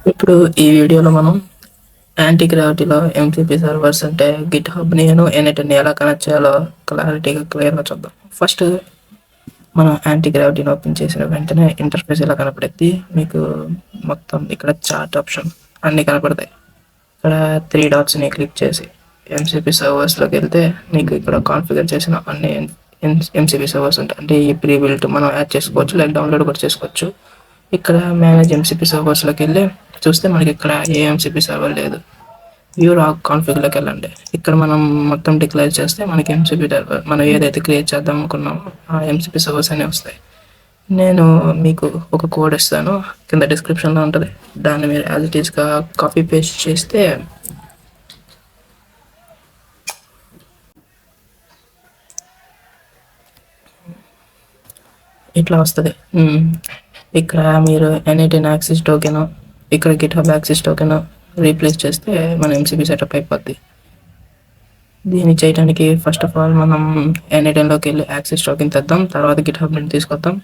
ఇప్పుడు ఈ వీడియోలో మనం యాంటీ గ్రావిటీలో ఎంసీపీ సర్వర్స్ అంటే గిట్ హబ్ నేను ఎన్ఐటిని ఎలా కనెక్ట్ చేయాలో క్లియర్గా చూద్దాం. ఫస్ట్ మనం యాంటీ గ్రావిటీని ఓపెన్ చేసిన వెంటనే ఇంటర్ఫేస్ ఇలా కనపడుద్ది. మీకు మొత్తం ఇక్కడ చార్ట్ ఆప్షన్ అన్నీ కనపడతాయి. ఇక్కడ 3 డాట్స్ని క్లిక్ చేసి ఎంసీపీ సర్వర్స్లోకి వెళ్తే మీకు ఇక్కడ కాన్ఫిగర్ చేసిన అన్ని ఎంసీపీ సర్వర్స్ ఉంటాయి. అంటే ఈ ప్రీ బిల్ట్ మనం యాడ్ చేసుకోవచ్చు, లేక డౌన్లోడ్ కూడా చేసుకోవచ్చు. ఇక్కడ మేనేజ్ ఎంసీపీ సర్వర్స్లోకి వెళ్ళి చూస్తే మనకి ఇక్కడ ఏ ఎంసీపీ సర్వర్ లేదు. వ్యూ రాక్ కాన్ఫిగ్లోకి వెళ్ళండి. ఇక్కడ మనం మొత్తం డిక్లేర్ చేస్తే మనకి ఎంసీపీ సర్వర్ మనం ఏదైతే క్రియేట్ చేద్దాం అనుకున్నామో ఆ ఎంసీపీ సర్వర్స్ అన్నీ వస్తాయి. నేను మీకు ఒక కోడ్ ఇస్తాను, కింద డిస్క్రిప్షన్లో ఉంటుంది. దాన్ని మీరు యాజ్ ఇట్ ఈస్గా కాపీ పేస్ట్ చేస్తే ఇట్లా వస్తుంది. ఇక్కడ మీరు ఎన్ఐటిన్ యాక్సెస్ టోకెన్, ఇక్కడ Git hub access token replace చేస్తే మన ఎంసీపీ సెటప్ అయిపోద్ది. దీన్ని చేయడానికి ఫస్ట్ ఆఫ్ ఆల్ మనం ఎన్ఐటిన్లోకి వెళ్ళి యాక్సెస్ టోకెన్ తెద్దాం, తర్వాత గిట్ హబ్ నుండి తీసుకొద్దాం.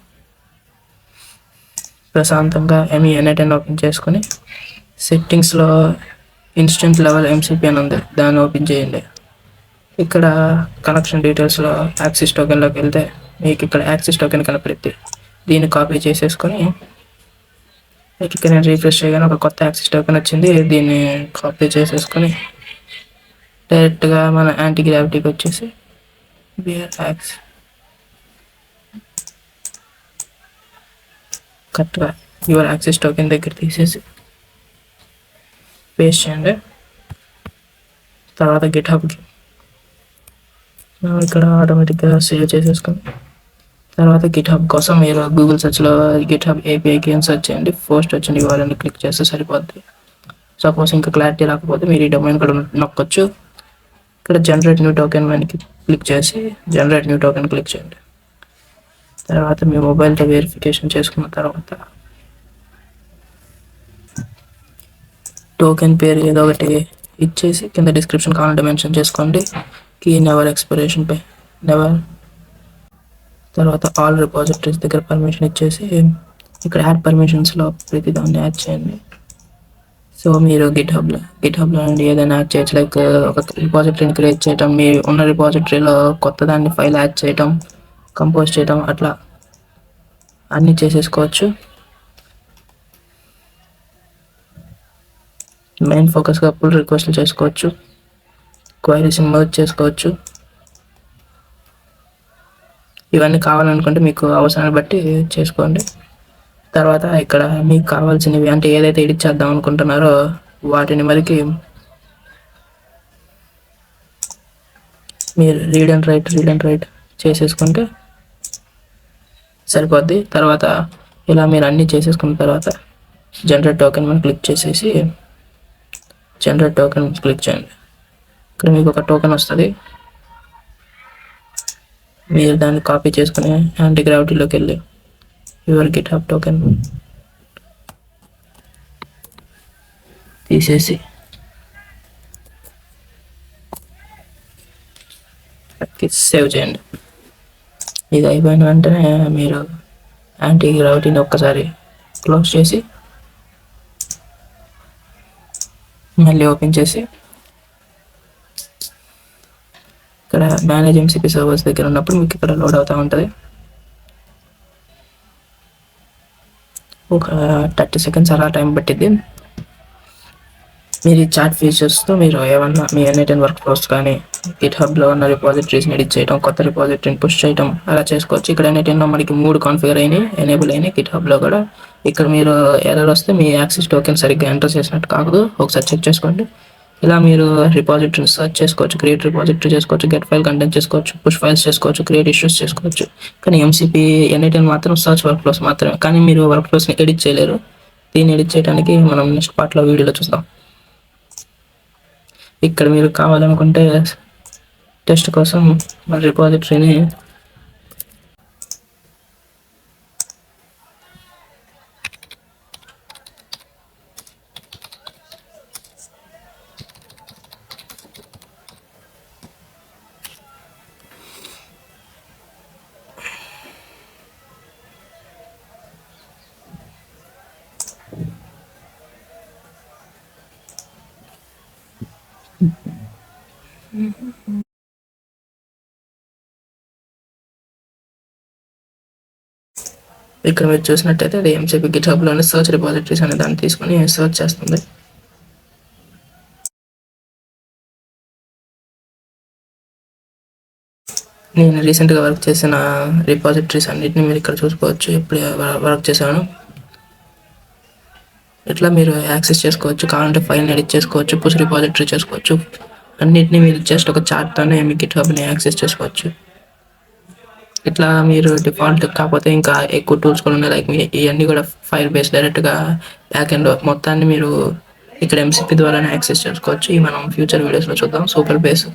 ప్రశాంతంగా ఎన్ఐటిన్ ఓపెన్ చేసుకుని సెట్టింగ్స్లో ఇన్స్టెంట్ లెవెల్ ఎంసీపీ అని ఉంది, దాన్ని ఓపెన్ చేయండి. ఇక్కడ కనెక్షన్ డీటెయిల్స్లో యాక్సెస్ టోకెన్లోకి వెళ్తే మీకు ఇక్కడ యాక్సెస్ టోకెన్ కనపడుద్ది. దీన్ని కాపీ చేసేసుకొని మీకు ఇక్కడ నేను రీఫ్రెష్ చేయగానే ఒక కొత్త యాక్సెస్ టోకెన్ వచ్చింది. దీన్ని కాపీ చేసేసుకొని డైరెక్ట్గా మన యాంటీ గ్రావిటీకి వచ్చేసి కరెక్ట్గా యువర్ యాక్సెస్ టోకెన్ దగ్గర తీసేసి పేస్ట్ చేయండి. తర్వాత గిట్ హబ్కి ఇక్కడ ఆటోమేటిక్గా సేవ్ చేసేసుకొని తర్వాత గిట్ హబ్ కోసం మీరు గూగుల్ సెర్చ్లో గిట్ హబ్ ఏపీఐకి అని సెర్చ్ చేయండి. ఫస్ట్ వచ్చిన యూఆర్ఎల్ని క్లిక్ చేస్తే సరిపోద్ది. సపోజ్ ఇంకా క్లారిటీ రాకపోతే మీరు ఈ డొమైన్ కూడా నొక్కొచ్చు. ఇక్కడ జనరేట్ న్యూ టోకెన్ మనకి క్లిక్ చేసి జనరేట్ న్యూ టోకెన్ క్లిక్ చేయండి. తర్వాత మీ మొబైల్తో వెరిఫికేషన్ చేసుకున్న తర్వాత టోకెన్ పేరు ఏదో ఒకటి ఇచ్చేసి కింద డిస్క్రిప్షన్ కావాలంటే మెన్షన్ చేసుకోండి. కీ నెవర్ ఎక్స్పిరేషన్ పై నెవర్. తర్వాత ఆల్ రిపాజిటరీస్ దగ్గర పర్మిషన్ ఇచ్చేసి ఇక్కడ యాడ్ పర్మిషన్స్లో ప్రతి దాన్ని యాడ్ చేయండి. సో మీరు గిట్ హబ్లో నుండి ఏదైనా యాడ్ చేయొచ్చు. లైక్ ఒక రిపాజిటరీని క్రియేట్ చేయటం, మీ ఉన్న రిపాజిటరీలో కొత్త దాన్ని ఫైల్ యాడ్ చేయటం, కంపోజ్ చేయటం, అట్లా అన్నీ చేసేసుకోవచ్చు. మెయిన్ ఫోకస్గా పుల్ రిక్వెస్ట్లు చేసుకోవచ్చు, క్వైరీస్ని మర్జ్ చేసుకోవచ్చు. ఇవన్నీ కావాలనుకుంటే మీకు అవసరాన్ని బట్టి చేసుకోండి. తర్వాత ఇక్కడ మీకు కావాల్సినవి అంటే ఏదైతే ఎడిట్ చేద్దాం అనుకుంటున్నారో వాటిని మరికి మీరు రీడ్ అండ్ రైట్ చేసేసుకుంటే సరిపోద్ది. తర్వాత ఇలా మీరు అన్నీ చేసేసుకున్న తర్వాత జనరేట్ టోకెన్ మనం క్లిక్ చేసేసి జనరేట్ టోకెన్ క్లిక్ చేయండి. ఇక్కడ మీకు ఒక టోకెన్ వస్తుంది. మీరు దాన్ని కాపీ చేసుకుని యాంటీ గ్రావిటీలోకి వెళ్ళి యువర్ గిట్ హబ్ టోకెన్ తీసేసి సేవ్ చేయండి. ఇది అయిపోయిన వెంటనే మీరు యాంటీ గ్రావిటీని ఒక్కసారి క్లోజ్ చేసి మళ్ళీ ఓపెన్ చేసి ఇక్కడ మేనేజ్ ఎంసీపీ సర్వర్స్ దగ్గర ఉన్నప్పుడు మీకు ఇక్కడ లోడ్ అవుతూ ఉంటుంది. ఒక 30 సెకండ్స్ అలా టైం పట్టిద్ది. మీరు ఈ చాట్ ఫీచర్స్తో మీరు ఏమన్నా మీ ఎన్ఐటిన్ వర్క్ ఫ్లోస్ కానీ గిట్ హబ్లో ఉన్న రిపాజిటరీస్ని ఎడిట్ చేయడం, కొత్త రిపాజిటరీని పుష్ చేయడం అలా చేసుకోవచ్చు. ఇక్కడ ఎన్ఐటిన్లో మనకి 3 కాన్ఫిగర్ అయినాయి, ఎనేబుల్ అయినాయి. గిట్ హబ్లో కూడా ఇక్కడ మీరు ఎర్రర్ వస్తే మీ యాక్సెస్ టోకెన్ సరిగ్గా ఎంటర్ చేసినట్టు కాదు, ఒకసారి చెక్ చేసుకోండి. ఇలా మీరు రిపాజిటరీని సర్చ్ చేసుకోవచ్చు, క్రియేట్ రిపాజిటరీ చేసుకోవచ్చు, గెట్ ఫైల్ కంటెంట్ చేసుకోవచ్చు, పుష్ ఫైల్స్ చేసుకోవచ్చు, క్రియేట్ ఇష్యూస్ చేసుకోవచ్చు. కానీ ఎంసీపీ ఎన్ఐటిన్ మాత్రం సర్చ్ వర్క్ ఫ్లోస్ మాత్రమే, కానీ మీరు వర్క్ ఫ్లోస్ని ఎడిట్ చేయలేరు. దీన్ని ఎడిట్ చేయడానికి మనం నెక్స్ట్ పార్ట్లో వీడియోలో చూద్దాం. ఇక్కడ మీరు కావాలనుకుంటే టెస్ట్ కోసం మన రిపాజిటరీని ఇక్కడ మీరు చూసినట్టయితే అది ఎంసీపీ గిట్హబ్లోని సర్చ్ రిపాజిటరీస్ అనే దాన్ని తీసుకొని సర్చ్ చేస్తుంది. నేను రీసెంట్గా వర్క్ చేసిన రిపాజిటరీస్ అన్నిటిని మీరు ఇక్కడ చూసుకోవచ్చు. ఎప్పుడు వర్క్ చేశాను ఇట్లా మీరు యాక్సెస్ చేసుకోవచ్చు. కావాలంటే ఫైల్ని ఎడిట్ చేసుకోవచ్చు, పుష్ రిపాజిటరీ చేసుకోవచ్చు. అన్నిటిని మీరు జస్ట్ ఒక చార్ట్తోనే మీ గిట్హబ్ని యాక్సెస్ చేసుకోవచ్చు. ఇట్లా మీరు డిఫాల్ట్ కాకపోతే ఇంకా ఎక్కువ టూల్స్ కూడా ఉన్నాయి. లైక్ ఇవన్నీ కూడా ఫైల్ బేస్ డైరెక్ట్గా బ్యాక్ ఎండ్ మొత్తాన్ని మీరు ఇక్కడ ఎంసీపీ ద్వారానే యాక్సెస్ చేసుకోవచ్చు. ఇవి మనం ఫ్యూచర్ వీడియోస్లో చూద్దాం. Super base